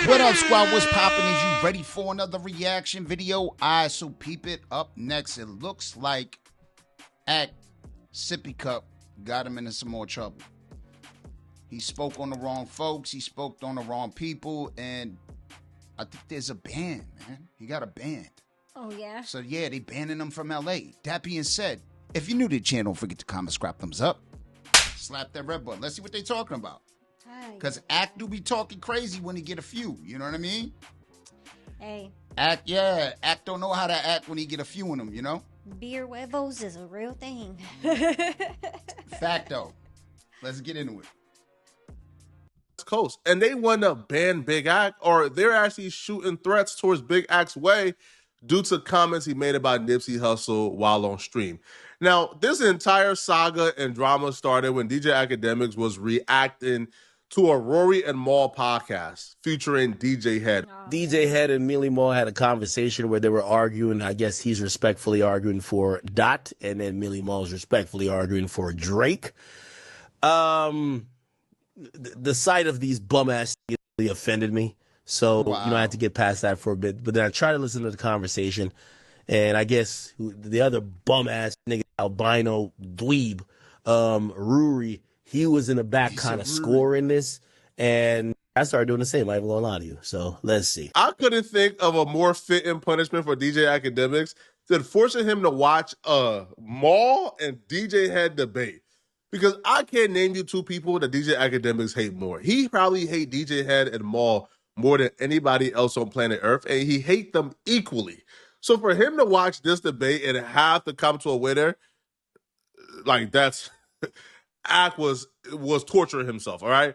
What up, squad? What's poppin'? Is you ready for another reaction video? Alright, so peep it. Up next, it looks like Sippy Cup got him into some more trouble. He spoke on the wrong folks, he spoke on the wrong people, and I think there's a ban, man. He got a ban. Oh, yeah? So, yeah, they banning him from LA. That being said, if you're new to the channel, don't forget to comment, subscribe, thumbs up. Slap that red button. Let's see what they talking about. Because Act do be talking crazy when he get a few. You know what I mean? Hey. Act don't know how to act when he get a few in them, you know? Beer huevos is a real thing. Facto. Let's get into it. Coast, and they want to ban Big Act, or they're actually shooting threats towards Big Act's way due to comments he made about Nipsey Hussle while on stream. Now, this entire saga and drama started when DJ Akademiks was reacting to a Rory and Mal podcast featuring DJ Head. DJ Head and Millie Mal had a conversation where they were arguing. I guess he's respectfully arguing for Dot, and then Millie Mal's respectfully arguing for Drake. The sight of these bum ass really offended me. So, wow. I had to get past that for a bit. But then I tried to listen to the conversation, and I guess the other bum ass nigga, albino dweeb, Ruri, he was in the back kind of scoring this, and I started doing the same. I ain't gonna lie to you. So let's see. I couldn't think of a more fitting punishment for DJ Akademiks than forcing him to watch a Mal and DJ Head debate. Because I can't name you two people that DJ Akademiks hate more. He probably hate DJ Head and Mal more than anybody else on planet Earth, and he hate them equally. So for him to watch this debate and have to come to a winner, like that's Ack was torturing himself. All right.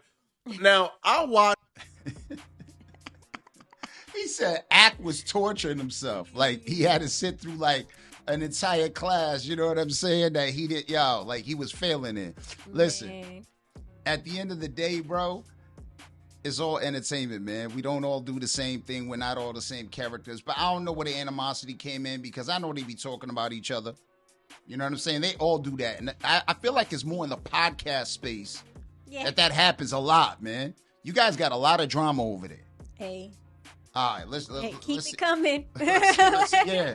Now I watched. He said Ack was torturing himself. Like he had to sit through like an entire class, you know what I'm saying? That he did, like he was failing in. Listen, at the end of the day, bro, it's all entertainment, man. We don't all do the same thing. We're not all the same characters. But I don't know where the animosity came in because I know they be talking about each other. You know what I'm saying? They all do that. And I feel like it's more in the podcast space that happens a lot, man. You guys got a lot of drama over there. Hey. All right, let's keep it coming. Yeah,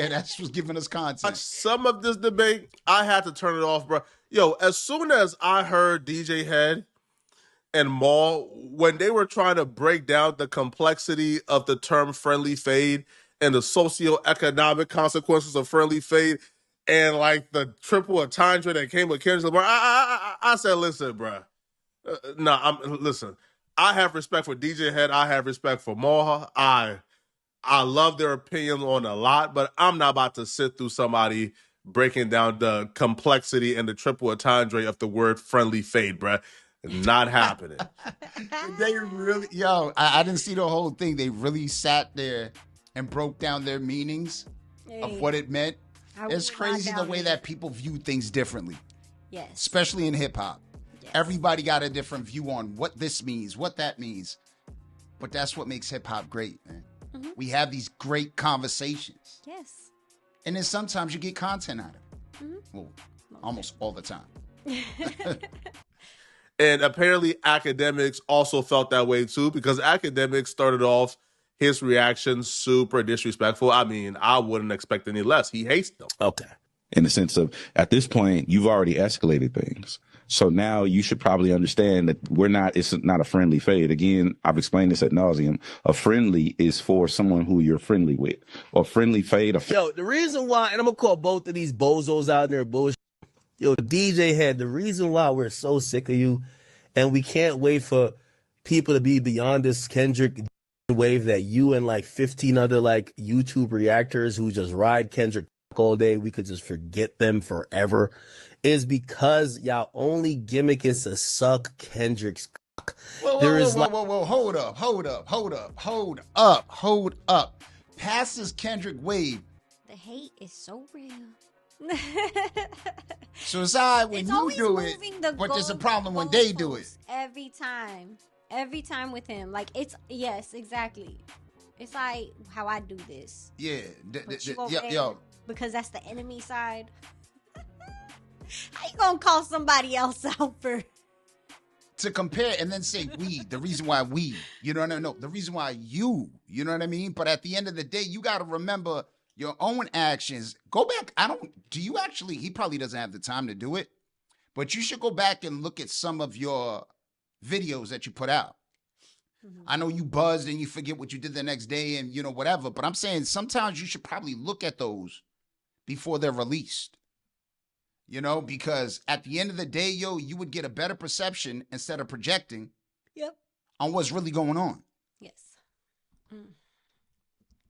that's what's giving us content. Some of this debate, I had to turn it off, bro. Yo, as soon as I heard DJ Head and Mal, when they were trying to break down the complexity of the term friendly fade and the socioeconomic consequences of friendly fade and like the triple entendre that came with Kendrick Lamar, I said, listen, bro. Listen. I have respect for DJ Head. I have respect for Mal. I love their opinion on a lot, but I'm not about to sit through somebody breaking down the complexity and the triple entendre of the word friendly fade, bruh. Not happening. They really, I didn't see the whole thing. They really sat there and broke down their meanings of what it meant. It's crazy the way that people view things differently. Yes. Especially in hip hop. Everybody got a different view on what this means, what that means. But that's what makes hip hop great, man. Mm-hmm. We have these great conversations. Yes. And then sometimes you get content out of it. Mm-hmm. Well, almost all the time. And apparently Akademiks also felt that way too, because Akademiks started off his reaction super disrespectful. I mean, I wouldn't expect any less. He hates them. Okay. In the sense of, at this point, you've already escalated things. So now you should probably understand that it's not a friendly fade. Again, I've explained this ad nauseum. A friendly is for someone who you're friendly with. Or friendly fade. Yo, the reason why, and I'm going to call both of these bozos out there bullshit. Yo, DJ Head, the reason why we're so sick of you and we can't wait for people to be beyond this Kendrick wave that you and like 15 other like YouTube reactors who just ride Kendrick all day, we could just forget them forever, is because y'all only gimmick is to suck Kendrick's cock. Whoa, hold up. Past this Kendrick wave. The hate is so real. So it's all right when you do it, but there's a problem when they do it. Every time with him. Like, yes, exactly. It's like how I do this. Yeah. Yo. Because that's the enemy side. How you gonna call somebody else out for to compare and then say we, the reason why we, you know what I mean? No, the reason why you know what I mean? But at the end of the day, you got to remember your own actions. Go back. He probably doesn't have the time to do it, but you should go back and look at some of your videos that you put out. I know you buzzed and you forget what you did the next day and, you know, whatever, but I'm saying sometimes you should probably look at those before they're released. You know, because at the end of the day, yo, you would get a better perception instead of projecting on what's really going on. Yes.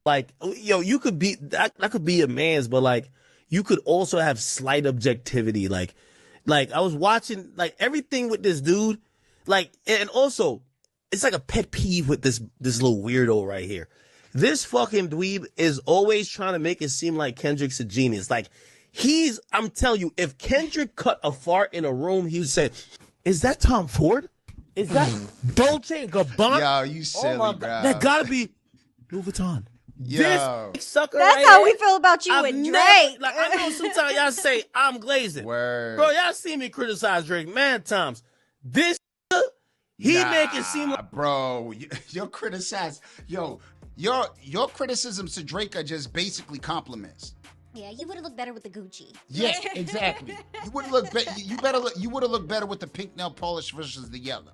Like, yo, you could be, that could be a man's, but like, you could also have slight objectivity. Like I was watching, like, everything with this dude, like, and also, it's like a pet peeve with this little weirdo right here. This fucking dweeb is always trying to make it seem like Kendrick's a genius. Like, I'm telling you, if Kendrick cut a fart in a room, he would say, is that Tom Ford? Is that Dolce & Gabbana? Yo, you silly, bro. That gotta be Louis Vuitton. Yo. This sucker That's right how here, we feel about you with Drake. Like, I know sometimes y'all say, I'm glazing. Word. Bro, y'all see me criticize Drake mad times. This, he make it seem like... Bro, your criticisms to Drake are just basically compliments. Yeah, you would have looked better with the Gucci. Yes, exactly. You would have looked better with the pink nail polish versus the yellow.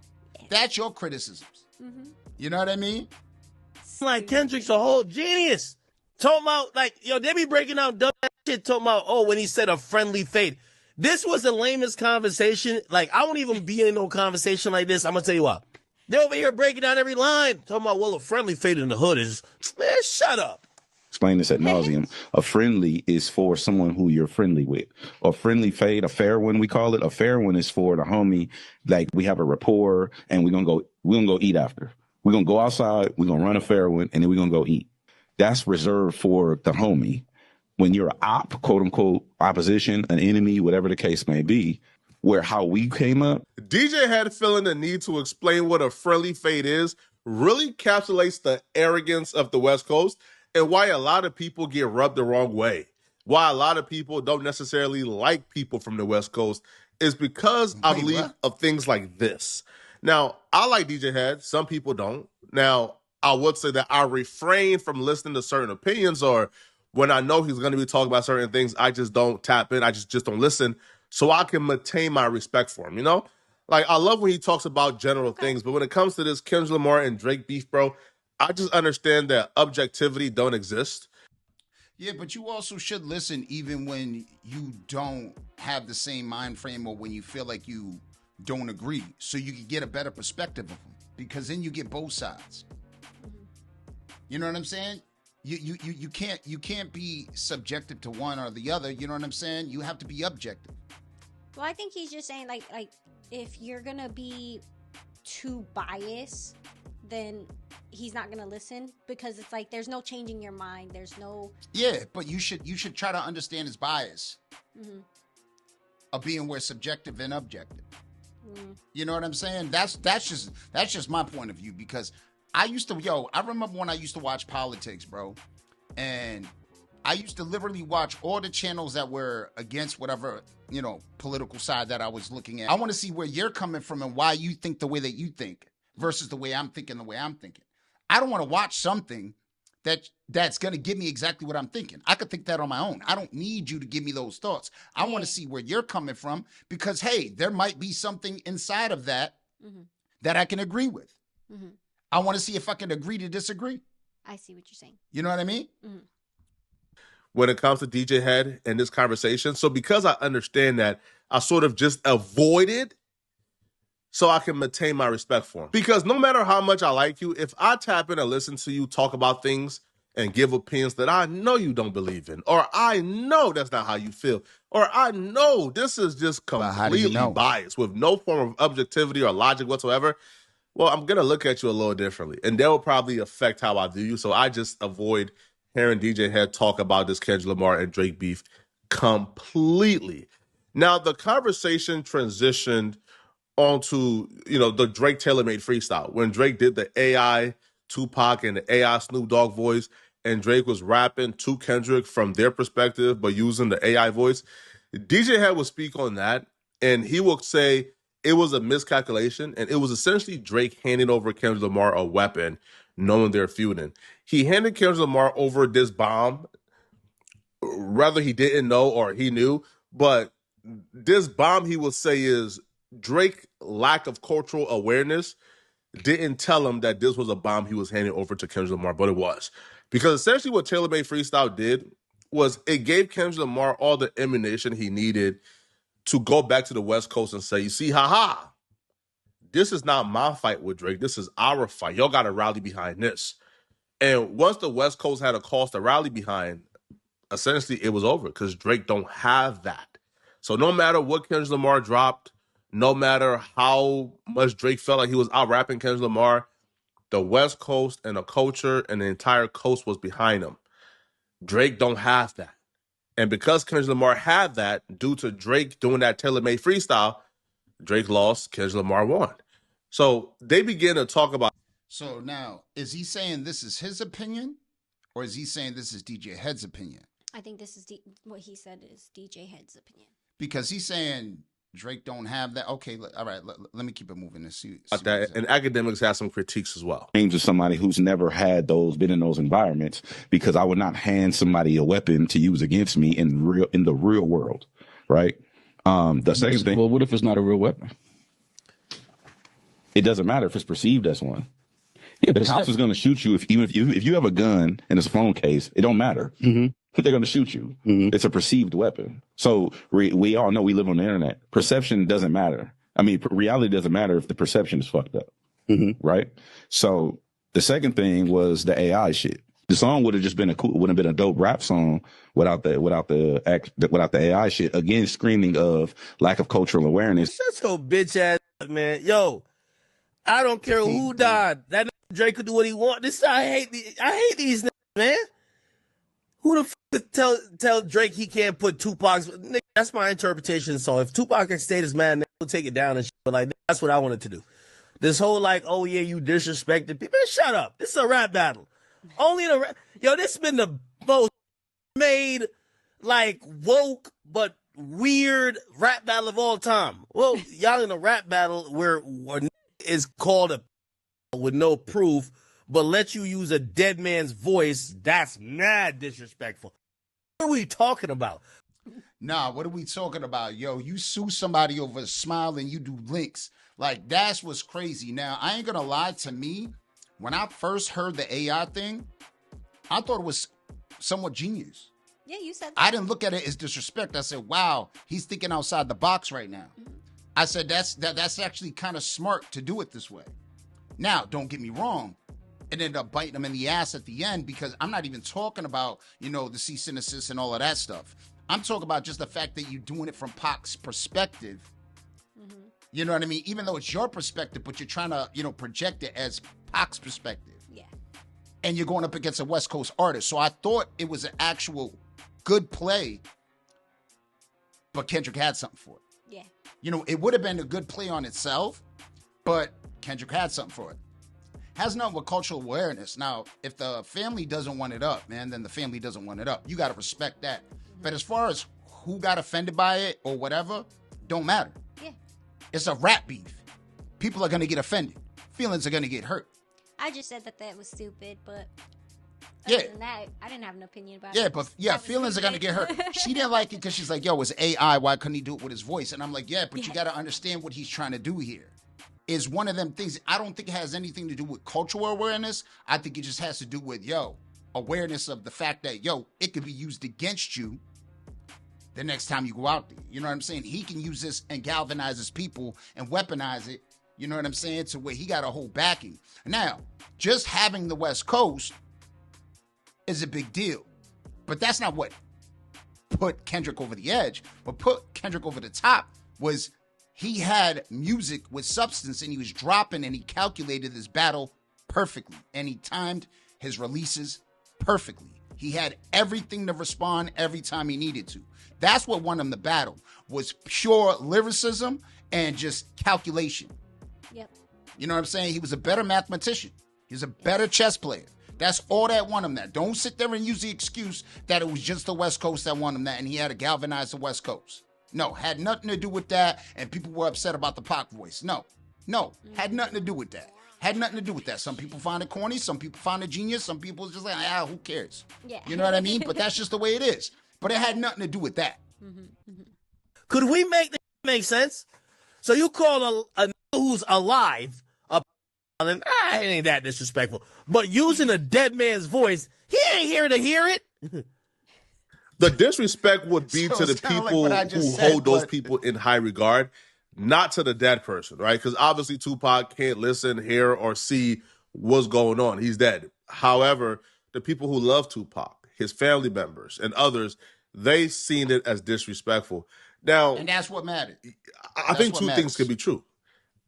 That's your criticisms. You know what I mean? Like, Kendrick's a whole genius. Talking about, like, yo, they be breaking out dumb shit, talking about, oh, when he said a friendly fate. This was the lamest conversation. Like, I won't even be in no conversation like this. I'm gonna tell you what. They're over here breaking down every line. Talking about, well, a friendly fate in the hood is, man, shut up. Explain this ad nauseum. A friendly is for someone who you're friendly with. A friendly fade, a fair one, we call it. A fair one is for the homie. Like, we have a rapport and we're gonna go eat after. We're gonna go outside, we're gonna run a fair one, and then we're gonna go eat. That's reserved for the homie. When you're an quote unquote, opposition, an enemy, whatever the case may be, where how we came up. DJ had feeling the need to explain what a friendly fade is, really encapsulates the arrogance of the West Coast and why a lot of people get rubbed the wrong way. Why a lot of people don't necessarily like people from the West Coast is because I believe of things like this. Now, I like DJ Head. Some people don't. Now, I would say that I refrain from listening to certain opinions, or when I know he's going to be talking about certain things, I just don't tap in. I just don't listen so I can maintain my respect for him, you know? Like, I love when he talks about general things, but when it comes to this Kendrick Lamar and Drake beef, bro, I just understand that objectivity don't exist. Yeah, but you also should listen even when you don't have the same mind frame or when you feel like you don't agree, so you can get a better perspective of them, because then you get both sides. You know what I'm saying? You can't be subjective to one or the other. You know what I'm saying? You have to be objective. Well, I think he's just saying like if you're gonna be too biased, then he's not gonna listen, because it's like there's no changing your mind. There's no. Yeah, but you should try to understand his bias of being where subjective and objective. You know what I'm saying? That's just my point of view, because I remember when I used to watch politics, bro, and I used to literally watch all the channels that were against whatever, you know, political side that I was looking at. I want to see where you're coming from and why you think the way that you think versus the way I'm thinking I don't want to watch something that's going to give me exactly what I'm thinking. I could think that on my own. I don't need you to give me those thoughts. I want to see where you're coming from, because, hey, there might be something inside of that that I can agree with. I want to see if I can agree to disagree. I see what you're saying. You know what I mean? When it comes to DJ Head and this conversation. So because I understand that, I sort of just avoided so I can maintain my respect for him. Because no matter how much I like you, if I tap in and listen to you talk about things and give opinions that I know you don't believe in, or I know that's not how you feel, or I know this is just completely biased with no form of objectivity or logic whatsoever, well, I'm going to look at you a little differently. And that will probably affect how I do you. So I just avoid hearing DJ Head talk about this Kendrick Lamar and Drake beef completely. Now, the conversation transitioned onto, the Drake tailor-made freestyle. When Drake did the AI Tupac and the AI Snoop Dogg voice, and Drake was rapping to Kendrick from their perspective, but using the AI voice, DJ Head would speak on that, and he would say, it was a miscalculation, and it was essentially Drake handing over Kendrick Lamar a weapon, knowing they're feuding. He handed Kendrick Lamar over this bomb, whether he didn't know or he knew, but this bomb, he will say, is Drake lack of cultural awareness didn't tell him that this was a bomb he was handing over to Kendrick Lamar, but it was. Because essentially what Taylor Made Freestyle did was it gave Kendrick Lamar all the ammunition he needed to go back to the West Coast and say, you see, haha, this is not my fight with Drake. This is our fight. Y'all got to rally behind this. And once the West Coast had a cause to rally behind, essentially it was over because Drake don't have that. So no matter what Kendrick Lamar dropped, no matter how much Drake felt like he was out rapping Kendrick Lamar, the West Coast and the culture and the entire coast was behind him. Drake don't have that. And because Kendrick Lamar had that, due to Drake doing that tailor-made freestyle, Drake lost, Kendrick Lamar won. So they begin to talk about. So now, is he saying this is his opinion, or is he saying this is DJ Head's opinion? I think this is what he said is DJ Head's opinion. Because he's saying Drake don't have that. Okay, all right, let me keep it moving and see that. And Akademiks has some critiques as well. Names of somebody who's never had been in those environments, because I would not hand somebody a weapon to use against me in the real world, right? The second thing. Well, what if it's not a real weapon? It doesn't matter if it's perceived as one. Yeah, but the cops is going to shoot you if you have a gun and it's a phone case. It don't matter. Mm-hmm. They're going to shoot you. Mm-hmm. It's a perceived weapon. So we all know we live on the internet. Perception doesn't matter. I mean, reality doesn't matter if the perception is fucked up, right? So the second thing was the AI shit. The song would have just been would have been a dope rap song without the AI shit. Again, screaming of lack of cultural awareness. Shut your bitch ass up, man. Yo, I don't care who died. That Drake could do what he want. I hate these niggas, man. Who the fuck could tell Drake he can't put Tupac's? Nigga, that's my interpretation. So if Tupac had stayed as man, he'll take it down and shit. But like, that's what I wanted to do. This whole like, oh yeah, you disrespected people. Man, shut up. This is a rap battle. Only yo, this has been the most made, like, woke but weird rap battle of all time. Well, y'all in a rap battle where is called a with no proof, but let you use a dead man's voice. That's mad disrespectful. What are we talking about? Nah, what are we talking about? Yo, you sue somebody over a smile and you do links. Like, that's what's crazy. Now, I ain't gonna lie, to me, when I first heard the AI thing, I thought it was somewhat genius. Yeah, you said that. I didn't look at it as disrespect. I said, wow, he's thinking outside the box right now. Mm-hmm. I said, that's actually kind of smart to do it this way. Now, don't get me wrong. It ended up biting him in the ass at the end, because I'm not even talking about, the cease and desist and all of that stuff. I'm talking about just the fact that you're doing it from Pac's perspective. Mm-hmm. You know what I mean? Even though it's your perspective, but you're trying to, project it as Pac's perspective. Yeah. And you're going up against a West Coast artist. So I thought it was an actual good play, but Kendrick had something for it. Yeah. It would have been a good play on itself, but Kendrick had something for it. Has nothing with cultural awareness. Now, if the family doesn't want it up, man, then the family doesn't want it up. You got to respect that. Mm-hmm. But as far as who got offended by it or whatever, don't matter. Yeah. It's a rap beef. People are going to get offended. Feelings are going to get hurt. I just said that was stupid, but other than that, I didn't have an opinion about it. Yeah, but feelings are going to get hurt. She didn't like it because she's like, yo, it's AI. Why couldn't he do it with his voice? And I'm like, yeah, but you got to understand what he's trying to do here. Is one of them things. I don't think it has anything to do with cultural awareness. I think it just has to do with, awareness of the fact that, it could be used against you the next time you go out there. You know what I'm saying? He can use this and galvanize his people and weaponize it, you know what I'm saying, to where he got a whole backing. Now, just having the West Coast is a big deal. But that's not what put Kendrick over the edge. What put Kendrick over the top was he had music with substance, and he was dropping, and he calculated this battle perfectly. And he timed his releases perfectly. He had everything to respond every time he needed to. That's what won him the battle, was pure lyricism and just calculation. Yep. You know what I'm saying? He was a better mathematician. He was a better chess player. That's all that won him that. Don't sit there and use the excuse that it was just the West Coast that won him that, and he had to galvanize the West Coast. No, had nothing to do with that. And people were upset about the Pac voice. No, had nothing to do with that. Had nothing to do with that. Some people find it corny. Some people find it genius. Some people just like, who cares? Yeah. You know what I mean? But that's just the way it is. But it had nothing to do with that. Could we make this make sense? So you call a nigga who's alive and it ain't that disrespectful. But using a dead man's voice, he ain't here to hear it. The disrespect would be So to the it's kinda like people what I who just said, hold those but- people in high regard, not to the dead person, right? Because obviously Tupac can't listen, hear, or see what's going on. He's dead. However, the people who love Tupac, his family members, and others, they seen it as disrespectful. Now, And that's what mattered. I think what two matters. things can be true.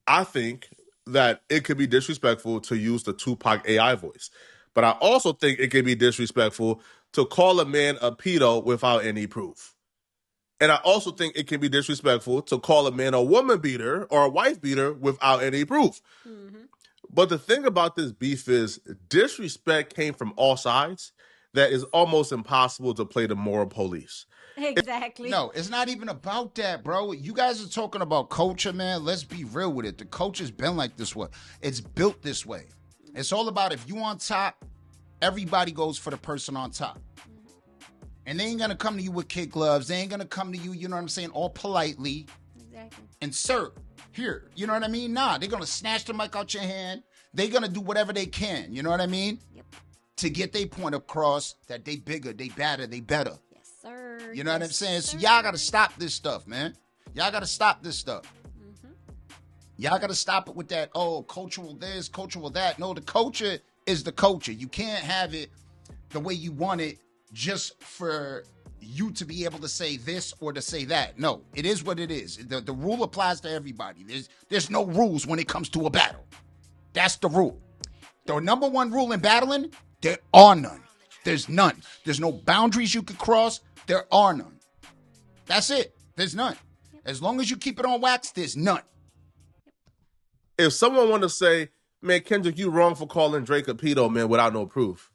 I think that it could be disrespectful to use the Tupac AI voice. But I also think it can be disrespectful to call a man a pedo without any proof. And I also think it can be disrespectful to call a man a woman beater or a wife beater without any proof. But the thing about this beef is disrespect came from all sides that is almost impossible to play the moral police. Exactly. No, it's not even about that, bro. You guys are talking about culture, man. Let's be real with it. The culture's been like this way. It's built this way. It's all about if you on top, everybody goes for the person on top. And they ain't gonna come to you with kid gloves. They ain't gonna come to you, you know what I'm saying, all politely. Exactly. And sir, here, you know what I mean? Nah, they're gonna snatch the mic out your hand. They're gonna do whatever they can, you know what I mean? Yep. To get their point across that they bigger, they badder, they better. Yes, sir. You know what I'm Yes, saying? So sir. y'all gotta stop this stuff, man. Y'all gotta stop this stuff. Y'all gotta stop it with that, cultural this, cultural that. No, the culture is the culture. You can't have it the way you want it just for you to be able to say this or to say that. No, it is what it is. The rule applies to everybody. There's no rules when it comes to a battle. That's the rule. The number one rule in battling, there are none. There's none. There's no boundaries you could cross. There are none. That's it. There's none. As long as you keep it on wax, there's none. If someone want to say, man, Kendrick, you wrong for calling Drake a pedo, man, without no proof,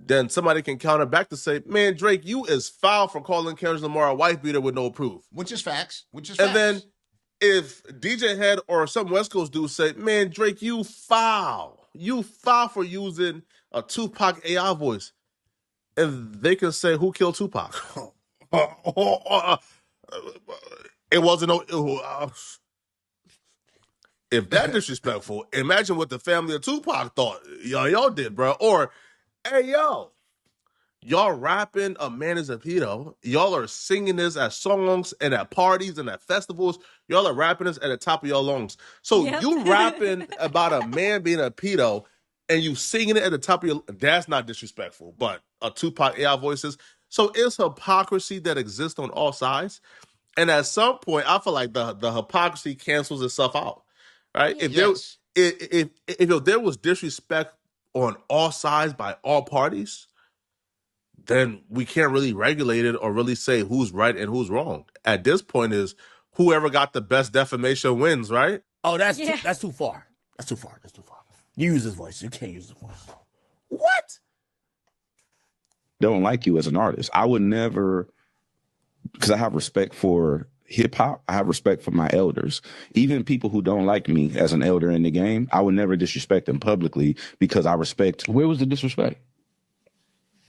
then somebody can counter back to say, man, Drake, you is foul for calling Kendrick Lamar a wife beater with no proof. Which is facts. And then if DJ Head or some West Coast dude say, man, Drake, you foul. You foul for using a Tupac AI voice. And they can say, who killed Tupac? It wasn't no... If that disrespectful, imagine what the family of Tupac thought y'all did, bro. Or, hey, y'all rapping a man is a pedo. Y'all are singing this at songs and at parties and at festivals. Y'all are rapping this at the top of your lungs. So you rapping about a man being a pedo and you singing it at the top of your... That's not disrespectful, but a Tupac AI voices. So it's hypocrisy that exists on all sides. And at some point, I feel like the hypocrisy cancels itself out. Right? Yes. If there was disrespect on all sides by all parties, then we can't really regulate it or really say who's right and who's wrong. At this point is whoever got the best defamation wins, right? Oh, that's too far. That's too far. That's too far. You use his voice. You can't use his voice. What? Don't like you as an artist. I would never, because I have respect for hip hop. I have respect for my elders. Even people who don't like me as an elder in the game, I would never disrespect them publicly because I respect. Where was the disrespect?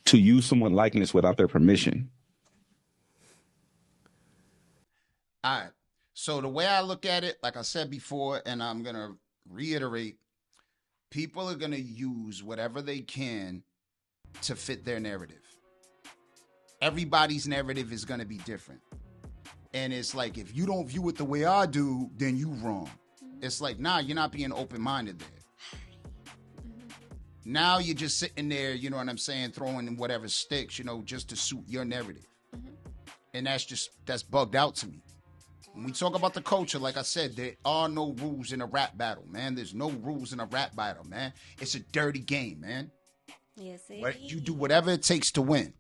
To use someone's likeness without their permission. All right. So the way I look at it, like I said before, and I'm going to reiterate, people are going to use whatever they can to fit their narrative. Everybody's narrative is going to be different. And it's like, if you don't view it the way I do, then you wrong. It's like, nah, you're not being open-minded there. Now you're just sitting there, you know what I'm saying, throwing whatever sticks, just to suit your narrative. And that's bugged out to me. When we talk about the culture, like I said, there are no rules in a rap battle, man. There's no rules in a rap battle, man. It's a dirty game, man. Yes, You do whatever it takes to win.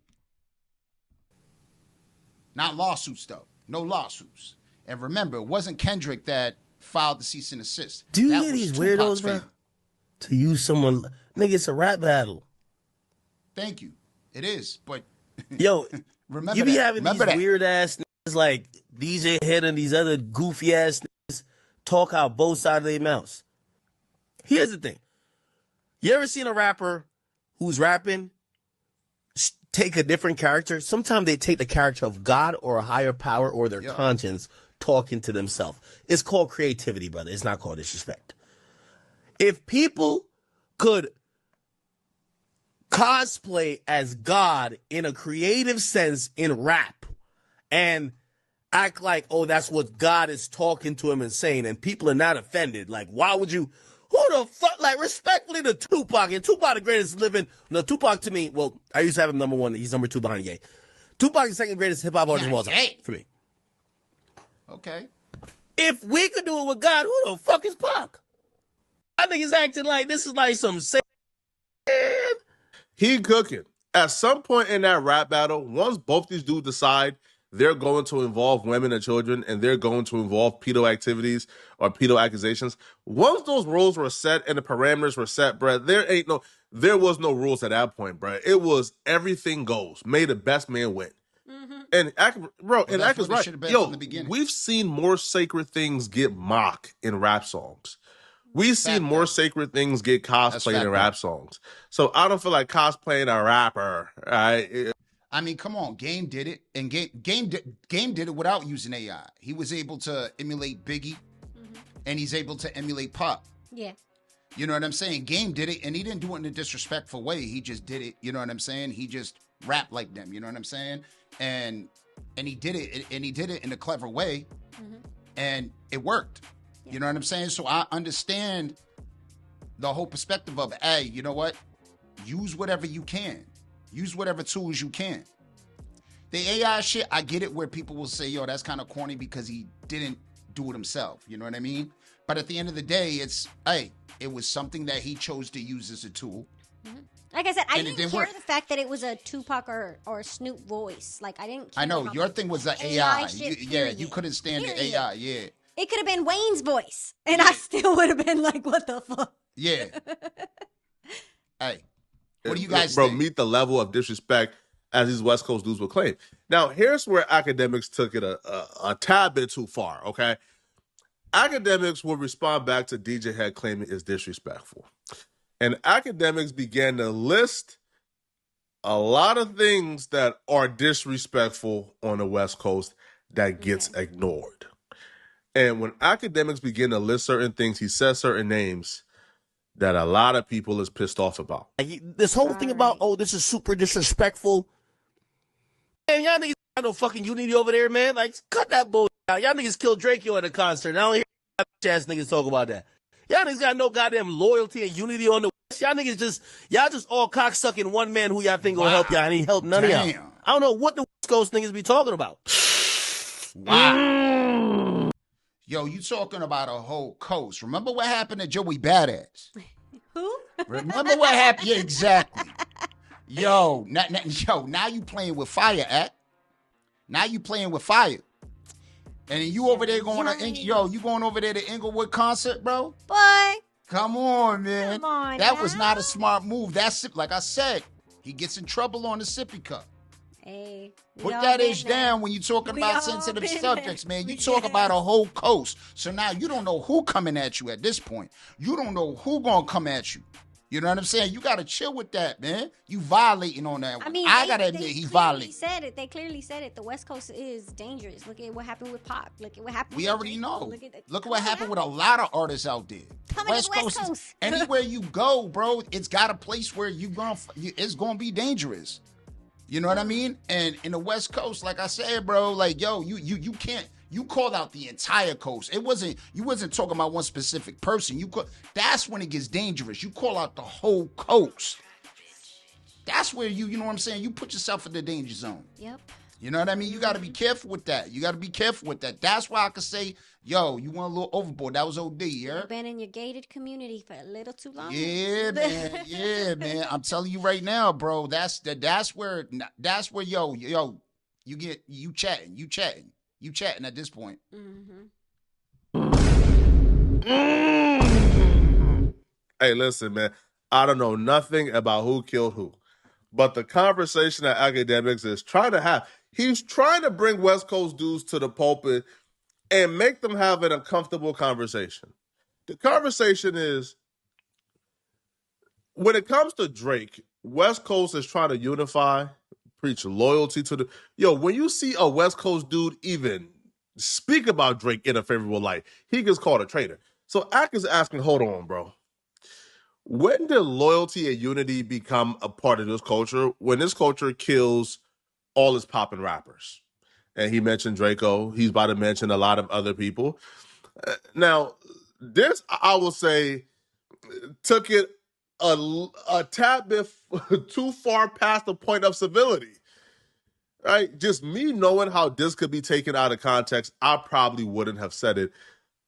Not lawsuits, though. No lawsuits. And remember, it wasn't Kendrick that filed the cease and desist. Do you That hear was these Tupac's weirdos, bro? family. To use someone, nigga, it's a rap battle. Thank you. It is, but Yo, remember you be that. having Remember these that. weird ass It's like DJ Head and these other goofy ass niggas talk out both sides of their mouths. Here's the thing. You ever seen a rapper who's rapping take a different character? Sometimes they take the character of God or a higher power or their conscience talking to themselves. It's called creativity, brother. It's not called disrespect. If people could cosplay as God in a creative sense in rap and act like, oh, that's what God is talking to him and saying, and people are not offended, like, why would you? Who the fuck, like, respectfully to Tupac, and Tupac the greatest living, no, Tupac to me, well, I used to have him number one, he's number two behind Ye. Tupac is the second greatest hip-hop artist of all time, for me. Okay. If we could do it with God, who the fuck is Pac? I think he's acting like this is like some He cooking. At some point in that rap battle, once both these dudes decide they're going to involve women and children and they're going to involve pedo activities or pedo accusations, once those rules were set and the parameters were set, bruh, there was no rules at that point, bruh. It was everything goes. May the best man win. Mm-hmm. And Ak is right. Yo, we've seen more sacred things get mocked in rap songs. We've seen more sacred things get cosplayed in rap songs. So I don't feel like cosplaying a rapper. Right? I mean, come on. Game did it. And Game did it without using AI. He was able to emulate Biggie. Mm-hmm. And he's able to emulate Pop. Yeah. You know what I'm saying? Game did it. And he didn't do it in a disrespectful way. He just did it. You know what I'm saying? He just rapped like them. You know what I'm saying? And he did it. And he did it in a clever way. Mm-hmm. And it worked. You know what I'm saying? So I understand the whole perspective of, hey, you know what? Use whatever you can. Use whatever tools you can. The AI shit, I get it where people will say, yo, that's kind of corny because he didn't do it himself. You know what I mean? But at the end of the day, it was something that he chose to use as a tool. Mm-hmm. Like I said, I didn't hear the fact that it was a Tupac or Snoop voice. Like, I didn't care. I know. Your thing was the AI. You couldn't stand the AI. Yeah. It could have been Wayne's voice, and I still would have been like, what the fuck? Yeah. Hey, what do you guys think? Meet the level of disrespect as these West Coast dudes will claim. Now, here's where Akademiks took it a tad bit too far, okay? Akademiks will respond back to DJ Head claiming it's disrespectful. And Akademiks began to list a lot of things that are disrespectful on the West Coast that gets ignored. And when Akademiks begin to list certain things, he says certain names that a lot of people is pissed off about. This whole thing about, oh, this is super disrespectful. Man, y'all niggas got no fucking unity over there, man. Like, cut that bullshit out. Y'all niggas killed Drakeo at a concert. I don't hear ass niggas talk about that. Y'all niggas got no goddamn loyalty and unity on the West. Y'all niggas y'all just all cocksucking one man who y'all think will help y'all, and he helped none of y'all. I don't know what the West Coast niggas be talking about. Wow. Yo, you talking about a whole coast. Remember what happened to Joey Badass? Who? Remember what happened? Yeah, exactly. Yo, now you playing with fire, Act. Now you playing with fire. And you over there going you going over there to Inglewood concert, bro? Boy. Come on, man. Come on, that was not a smart move. That's like I said, he gets in trouble on the sippy cup. Hey, put that ish down when you're talking about sensitive subjects, man. You talk about a whole coast. So now you don't know who coming at you at this point. You don't know who gonna come at you. You know what I'm saying? You gotta chill with that, man. You violating on that one. I mean, I gotta admit, he violated. They clearly said it. The West Coast is dangerous. Look at what happened with Pop. Look at what happened. We already know. Look at what happened with a lot of artists out there. West Coast. Anywhere you go, bro, it's got a place where it's gonna be dangerous. You know what I mean? And in the West Coast, like I said, bro, like, yo, you can't, you called out the entire coast. You wasn't talking about one specific person. That's when it gets dangerous. You call out the whole coast. That's where you know what I'm saying? You put yourself in the danger zone. Yep. You know what I mean? You got to be careful with that. That's why I could say, yo, you went a little overboard. That was OD, yeah? You've been in your gated community for a little too long. Yeah, man. Yeah, man. I'm telling you right now, bro. That's where yo, you chatting at this point. Hey, listen, man. I don't know nothing about who killed who. But the conversation that Akademiks is trying to have, He's trying to bring West Coast dudes to the pulpit and make them have an uncomfortable conversation. The conversation is, when it comes to Drake, West Coast is trying to unify, preach loyalty to the... Yo, when you see a West Coast dude even speak about Drake in a favorable light, he gets called a traitor. So Ak is asking, hold on, bro. When did loyalty and unity become a part of this culture? When this culture kills all its poppin' rappers. And he mentioned Draco. He's about to mention a lot of other people. Now, this, I will say, took it a tad bit too far past the point of civility. Right? Just me knowing how this could be taken out of context, I probably wouldn't have said it.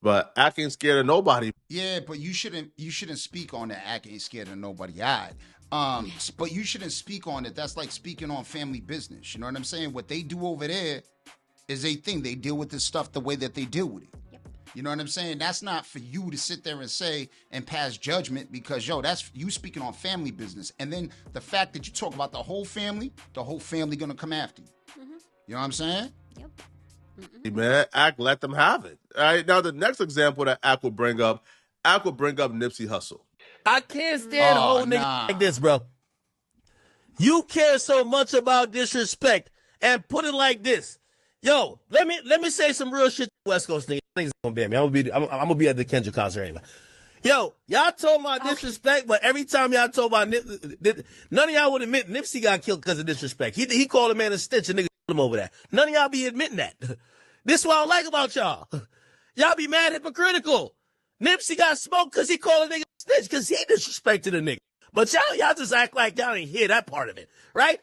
But Ak ain't scared of nobody. Yeah, but you shouldn't speak on that. Ak ain't scared of nobody. But you shouldn't speak on it. That's like speaking on family business. You know what I'm saying? What they do over there is a thing. They deal with this stuff the way that they deal with it. Yep. You know what I'm saying? That's not for you to sit there and say and pass judgment because, yo, that's you speaking on family business. And then the fact that you talk about the whole family gonna come after you. Mm-hmm. You know what I'm saying? Yep. Mm-hmm. Man, Ak, let them have it. All right. Now, the next example that Ak will bring up Nipsey Hussle. I can't stand whole niggas like this, bro. You care so much about disrespect and put it like this. Yo, let me say some real shit to West Coast niggas. Niggas gonna ban me. I'm gonna be at the Kendrick concert anyway. Yo, y'all talk about disrespect, but every time y'all talk about none of y'all would admit Nipsey got killed because of disrespect. He called a man a stitch and niggas him over that. None of y'all be admitting that. This is what I don't like about y'all. Y'all be mad hypocritical. Nipsey got smoked because he called a nigga a stitch because he disrespected a nigga. But y'all just act like y'all ain't hear that part of it, right?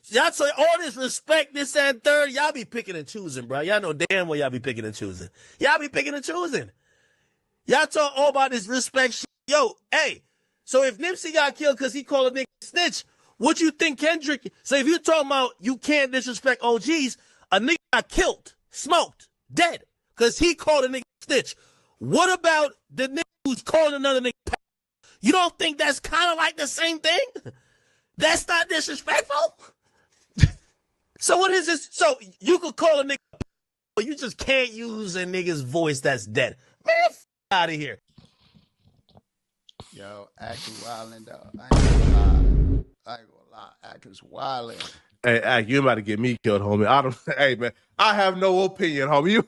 Y'all say all this respect, this and third, y'all be picking and choosing, bro. Y'all know damn well y'all be picking and choosing. Y'all be picking and choosing. Y'all talk all about this respect shit. Yo, hey, so if Nipsey got killed because he called a nigga a snitch, what you think Kendrick? So if you're talking about you can't disrespect OGs, a nigga got killed, smoked, dead, because he called a nigga a snitch. What about the nigga who's calling another nigga? You don't think that's kind of like the same thing? That's not disrespectful? So what is this? So you could call a nigga, but you just can't use a nigga's voice that's dead. Man, out of here. Yo, Ak is wildin', dog. I ain't gonna lie. Ak is wildin'. Hey, Ak, you about to get me killed, homie. Hey, man, I have no opinion, homie. You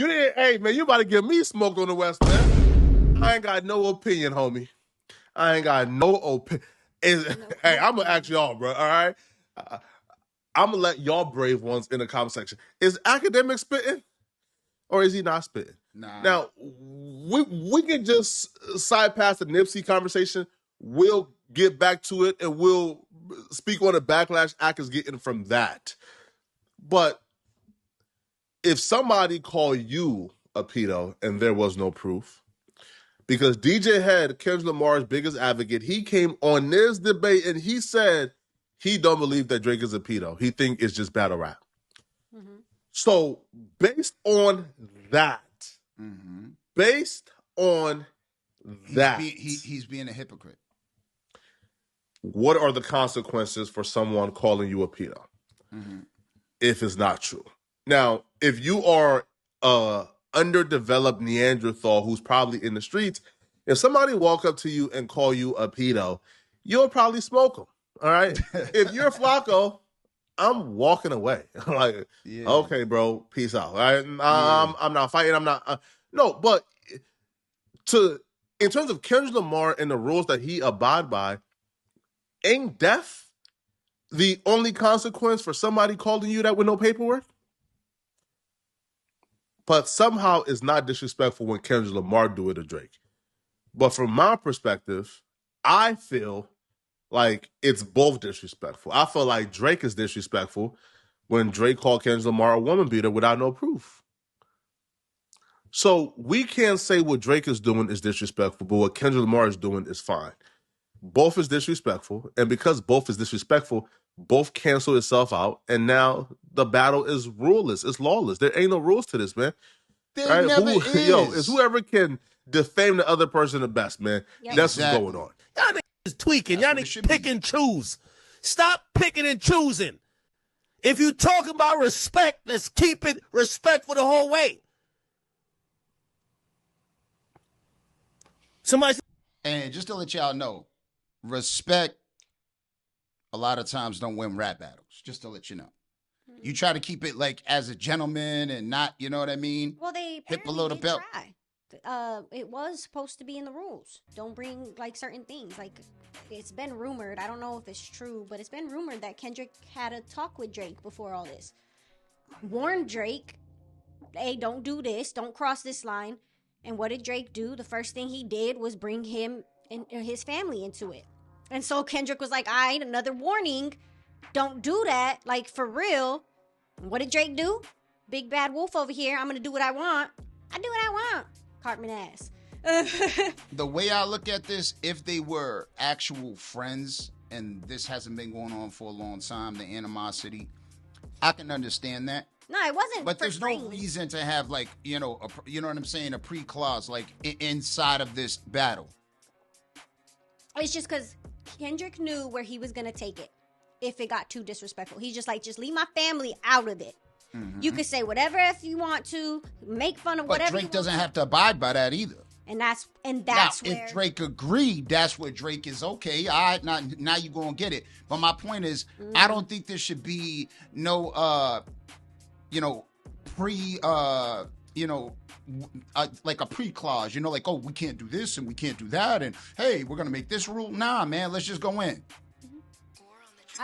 didn't. Hey, man, you about to get me smoked on the West, man. I ain't got no opinion, homie. I ain't got no opinion. Hey, I'm gonna ask y'all, bro. All right, I'm gonna let y'all brave ones in the comment section. Is Akademiks spitting, or is he not spitting? Nah. Now we can just side past the Nipsey conversation. We'll get back to it, and we'll speak on the backlash Ak is getting from that. But if somebody called you a pedo and there was no proof, because DJ Head, Kendrick Lamar's biggest advocate, he came on this debate and he said he don't believe that Drake is a pedo. He think it's just battle rap. Mm-hmm. So based on that, he's being a hypocrite. What are the consequences for someone calling you a pedo if it's not true? Now, if you are underdeveloped Neanderthal who's probably in the streets, if somebody walk up to you and call you a pedo, you'll probably smoke them. All right. If you're Flacco, I'm walking away. Like, yeah. Okay, bro, peace out. All right. I'm not fighting. I'm not. No, but in terms of Kendrick Lamar and the rules that he abide by, ain't death the only consequence for somebody calling you that with no paperwork? But somehow it's not disrespectful when Kendrick Lamar do it to Drake. But from my perspective, I feel like it's both disrespectful. I feel like Drake is disrespectful when Drake called Kendrick Lamar a woman beater without no proof. So we can't say what Drake is doing is disrespectful, but what Kendrick Lamar is doing is fine. Both is disrespectful, and because both is disrespectful, both cancel itself out, and now the battle is ruleless. It's lawless. There ain't no rules to this, man. There never is. Yo, it's whoever can defame the other person the best, man. Yep. That's what's going on. Y'all niggas is tweaking. Y'all niggas pick and choose. Stop picking and choosing. If you talk about respect, let's keep it respectful the whole way. Somebody. And just to let y'all know, respect a lot of times don't win rap battles. Just to let you know. You try to keep it like as a gentleman and not, you know what I mean? Well, they hit below the belt. Try. It was supposed to be in the rules. Don't bring like certain things. Like it's been rumored. I don't know if it's true, but it's been rumored that Kendrick had a talk with Drake before all this. Warned Drake, hey, don't do this. Don't cross this line. And what did Drake do? The first thing he did was bring him and his family into it. And so Kendrick was like, all right, another warning. Don't do that. Like, for real. What did Drake do? Big bad wolf over here. I'm going to do what I want. I do what I want. Cartman ass. The way I look at this, if they were actual friends, and this hasn't been going on for a long time, the animosity, I can understand that. No, it wasn't. But there's no reason to have, like, you know what I'm saying, a pre-clause, like, inside of this battle. It's just because Kendrick knew where he was going to take it if it got too disrespectful. He's just like, just leave my family out of it. Mm-hmm. You can say whatever if you want to, make fun of whatever. But Drake doesn't have to abide by that either. And that's now, where... if Drake agreed, that's where Drake is okay. All right, now you gonna get it. But my point is, I don't think there should be no, like a pre-clause. You know, like, oh, we can't do this and we can't do that, and hey, we're gonna make this rule. Nah, man, let's just go in.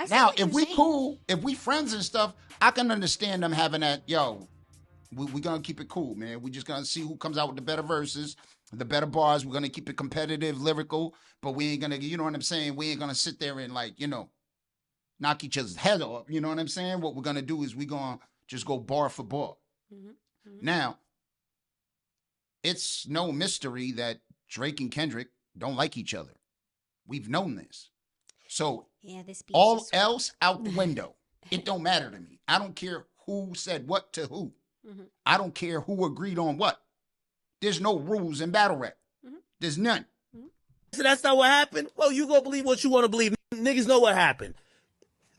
Now, if we cool, if we friends and stuff, I can understand them having that. Yo, we gonna keep it cool, man. We just gonna see who comes out with the better verses. The better bars, we're going to keep it competitive, lyrical, but we ain't going to, you know what I'm saying? We ain't going to sit there and, like, you know, knock each other's head off. You know what I'm saying? What we're going to do is we're going to just go bar for bar. Mm-hmm. Mm-hmm. Now, it's no mystery that Drake and Kendrick don't like each other. We've known this. So, all else out the window. It don't matter to me. I don't care who said what to who. Mm-hmm. I don't care who agreed on what. There's no rules in battle rap. Mm-hmm. There's none. Mm-hmm. So that's not what happened? Well, you gonna believe what you want to believe. Niggas know what happened.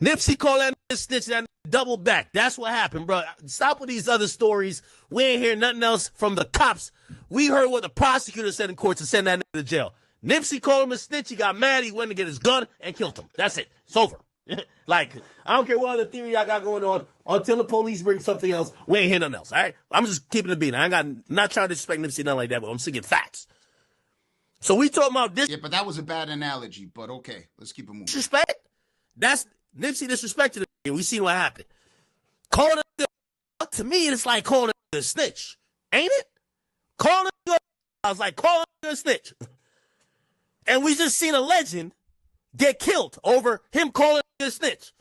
Nipsey called that nigga snitch, that nigga double back. That's what happened, bro. Stop with these other stories. We ain't hear nothing else from the cops. We heard what the prosecutor said in court to send that nigga to jail. Nipsey called him a snitch. He got mad. He went to get his gun and killed him. That's it. It's over. Like, I don't care what other theory I got going on. Until the police bring something else, we ain't hear nothing else, all right? I'm just keeping it being. Not trying to disrespect Nipsey, nothing like that, but I'm seeing facts. So we talking about this. Yeah, but that was a bad analogy, but okay. Let's keep it moving. Disrespect? That's Nipsey disrespected him. We seen what happened. Calling it, to me, it's like calling it a snitch. Ain't it? Calling it, I was like, calling it a snitch. And we just seen a legend get killed over him calling it a snitch.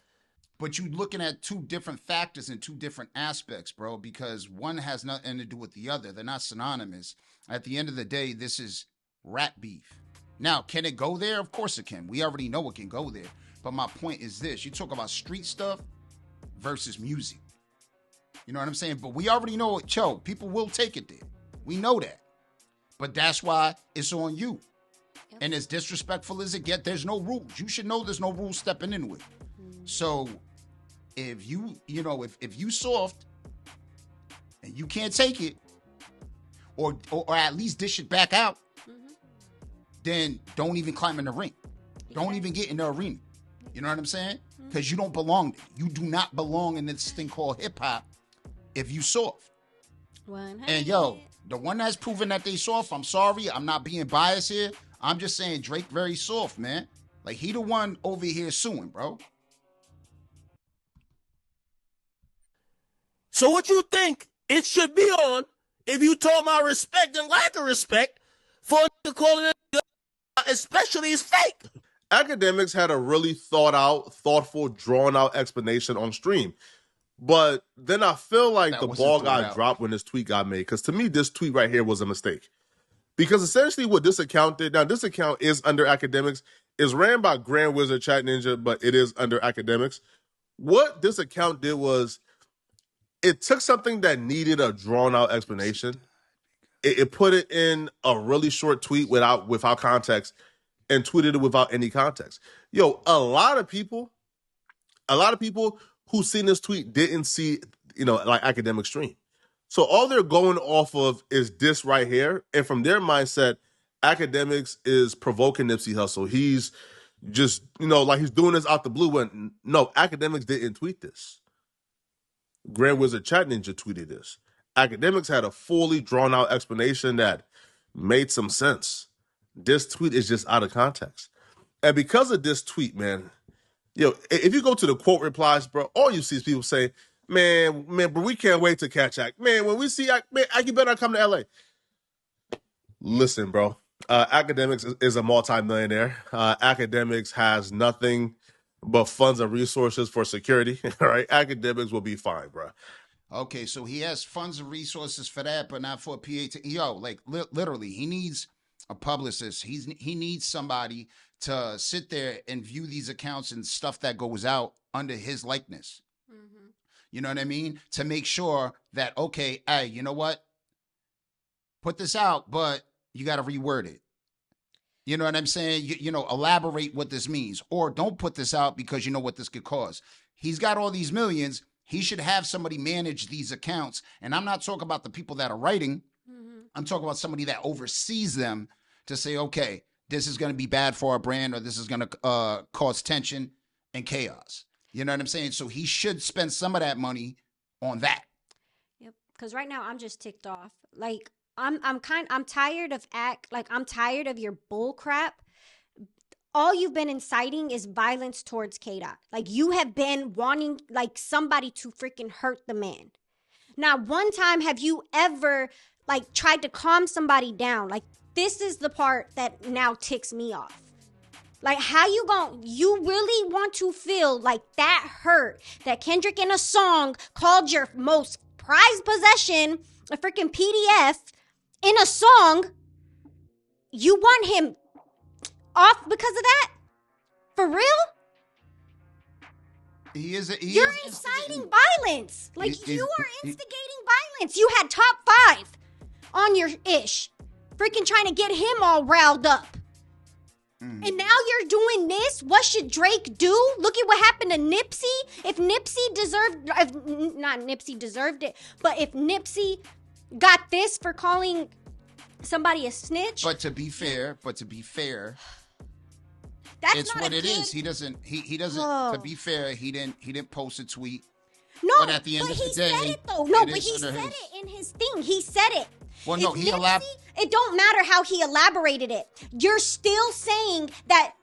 But you looking at two different factors and two different aspects, bro, because one has nothing to do with the other. They're not synonymous. At the end of the day, this is rap beef. Now, can it go there? Of course it can. We already know it can go there. But my point is this. You talk about street stuff versus music. You know what I'm saying? But we already know it, people will take it there. We know that. But that's why it's on you. Yep. And as disrespectful as it gets, there's no rules. You should know there's no rules stepping into it. So if you soft and you can't take it, or at least dish it back out, then don't even climb in the ring. Don't even get in the arena. You know what I'm saying? Because you don't belong there. You do not belong in this thing called hip hop if you soft. 100. And yo, the one that's proven that they soft, I'm sorry, I'm not being biased here. I'm just saying Drake very soft, man. Like, he the one over here suing, bro. So what you think it should be on if you talk about respect and lack of respect for calling it, especially is fake? Akademiks had a really thoughtful, drawn-out explanation on stream. But then I feel like the ball got dropped when this tweet got made. Because to me, this tweet right here was a mistake. Because essentially what this account did, now this account is under Akademiks, is ran by Grand Wizard Chat Ninja, but it is under Akademiks. What this account did was, it took something that needed a drawn-out explanation. It put it in a really short tweet without context and tweeted it without any context. Yo, a lot of people who seen this tweet didn't see, like Academics stream. So all they're going off of is this right here. And from their mindset, Academics is provoking Nipsey Hussle. He's just, like he's doing this out the blue when no, Academics didn't tweet this. Grand Wizard Chat Ninja tweeted this. Academics had a fully drawn out explanation that made some sense. This tweet is just out of context. And because of this tweet, man, if you go to the quote replies, bro, all you see is people say, man, bro, we can't wait to catch Ack. Man, when we see Ack, man, Ack, you better not come to LA. Listen, bro, Academics is a multimillionaire. Academics has nothing but funds and resources for security. All right, Academics will be fine, bro. Okay, so he has funds and resources for that, but not for a PA. Yo, like literally, he needs a publicist. He needs somebody to sit there and view these accounts and stuff that goes out under his likeness. Mm-hmm. You know what I mean? To make sure that, okay, hey, you know what? Put this out, but you got to reword it. You know what I'm saying? Elaborate what this means. Or don't put this out because you know what this could cause. He's got all these millions. He should have somebody manage these accounts. And I'm not talking about the people that are writing. Mm-hmm. I'm talking about somebody that oversees them to say, okay, this is going to be bad for our brand, or this is going to cause tension and chaos. You know what I'm saying? So he should spend some of that money on that. Yep. Because right now I'm just ticked off. Like I'm tired of I'm tired of your bull crap. All you've been inciting is violence towards K-Dot. Like, you have been wanting, like, somebody to freaking hurt the man. Not one time have you ever, like, tried to calm somebody down. Like, this is the part that now ticks me off. Like, how you really want to feel like that hurt that Kendrick in a song called your most prized possession, a freaking PDF, in a song, you want him off because of that? For real? You're inciting violence. Like, you are instigating violence. You had top 5 on your ish. Freaking trying to get him all riled up. And now you're doing this? What should Drake do? Look at what happened to Nipsey. If Nipsey not Nipsey deserved it, but if Nipsey got this for calling somebody a snitch. But to be fair, that's it's not what a it kid. is. He doesn't. To be fair, he didn't post a tweet. No, but at the end of the day, said it though. No, but he said it in his thing. He said it. Well, no, it don't matter how he elaborated it. You're still saying that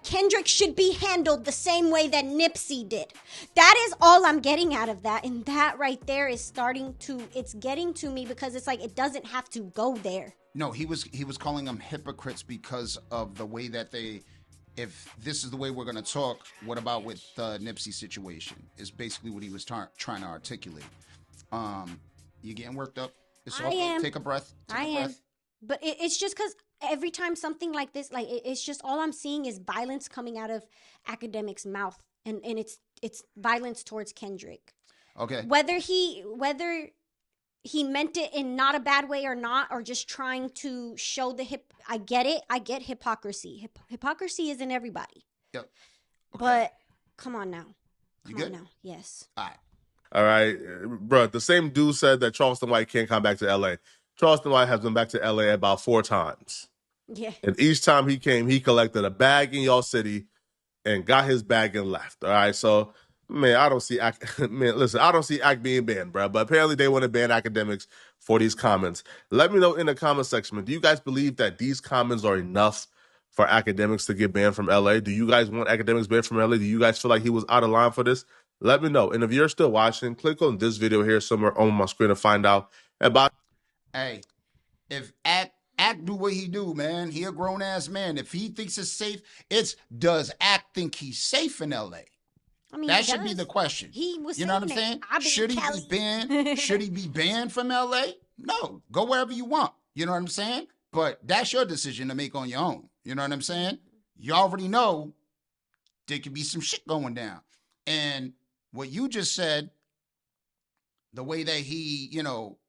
Kendrick should be handled the same way that Nipsey did. That is all I'm getting out of that. And that right there is it's getting to me because it's like, it doesn't have to go there. No, he was calling them hypocrites because of the way that if this is the way we're going to talk, what about with the Nipsey situation is basically what he was trying to articulate. You getting worked up? I am. Take a breath. I am. But it's just because every time something like this, like it's just all I'm seeing is violence coming out of Akademiks' mouth, and it's violence towards Kendrick. Okay. Whether he meant it in not a bad way or not, or just trying to show I get it. I get hypocrisy. Hypocrisy is in everybody. Yep. Okay. But come on now. You good? Come on now. Yes. All right, bro. The same dude said that Charleston White can't come back to LA. Charleston White has been back to LA about 4 times. Yeah. And each time he came, he collected a bag in y'all city and got his bag and left. All right. So, man, I don't see I don't see Ack being banned, bro. But apparently they want to ban Akademiks for these comments. Let me know in the comment section. Do you guys believe that these comments are enough for Akademiks to get banned from LA? Do you guys want Akademiks banned from LA? Do you guys feel like he was out of line for this? Let me know. And if you're still watching, click on this video here somewhere on my screen to find out about. Hey, if Ack do what he do, man, he a grown ass man. If he thinks it's safe, does Ack think he's safe in LA? I mean, that should be the question. He was, you know what I'm saying? Should he be banned? Should he be banned from LA? No, go wherever you want. You know what I'm saying? But that's your decision to make on your own. You know what I'm saying? You already know there could be some shit going down. And what you just said, the way that he,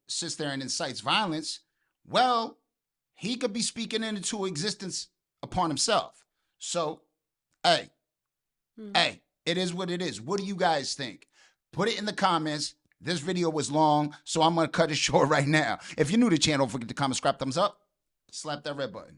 sits there and incites violence, well, he could be speaking into existence upon himself. So, hey, It is what it is. What do you guys think? Put it in the comments. This video was long, so I'm going to cut it short right now. If you're new to the channel, don't forget to comment, subscribe, thumbs up, slap that red button.